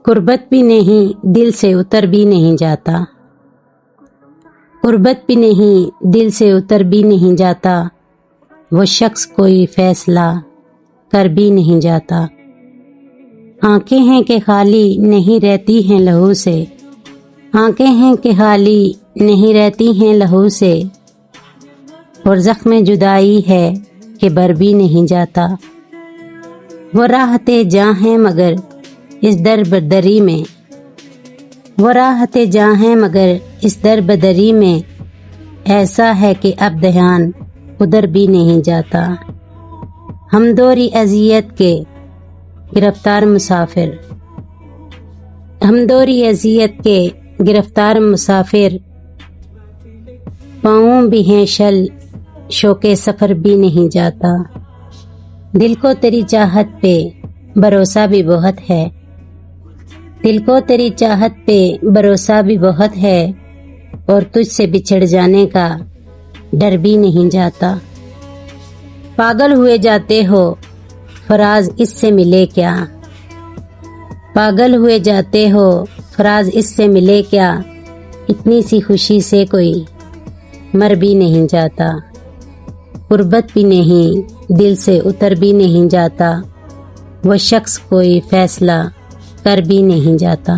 قربت بھی نہیں دل سے اتر بھی نہیں جاتا، قربت بھی نہیں دل سے اتر بھی نہیں جاتا، وہ شخص کوئی فیصلہ کر بھی نہیں جاتا۔ آنکھیں ہیں کہ خالی نہیں رہتی ہیں لہو سے، آنکھیں ہیں کہ خالی نہیں رہتی ہیں لہو سے، اور زخم جدائی ہے کہ بر بھی نہیں جاتا۔ وہ راحتِ جاں ہیں مگر اس در بدری میں، وہ راحتِ جاں ہیں مگر اس در بدری میں، ایسا ہے کہ اب دھیان ادھر بھی نہیں جاتا۔ ہم دوری اذیت کے گرفتار مسافر، ہم دوری اذیت کے گرفتار مسافر، پاؤں بھی ہیں شل شوق سفر بھی نہیں جاتا۔ دل کو تیری چاہت پہ بھروسہ بھی بہت ہے، دل کو تیری چاہت پہ بھروسہ بھی بہت ہے، اور تجھ سے بچھڑ جانے کا ڈر بھی نہیں جاتا۔ پاگل ہوئے جاتے ہو فراز اس سے ملے کیا، پاگل ہوئے جاتے ہو فراز اس سے ملے کیا، اتنی سی خوشی سے کوئی مر بھی نہیں جاتا۔ قربت بھی نہیں دل سے اتر بھی نہیں جاتا، وہ شخص کوئی فیصلہ کر بھی نہیں جاتا۔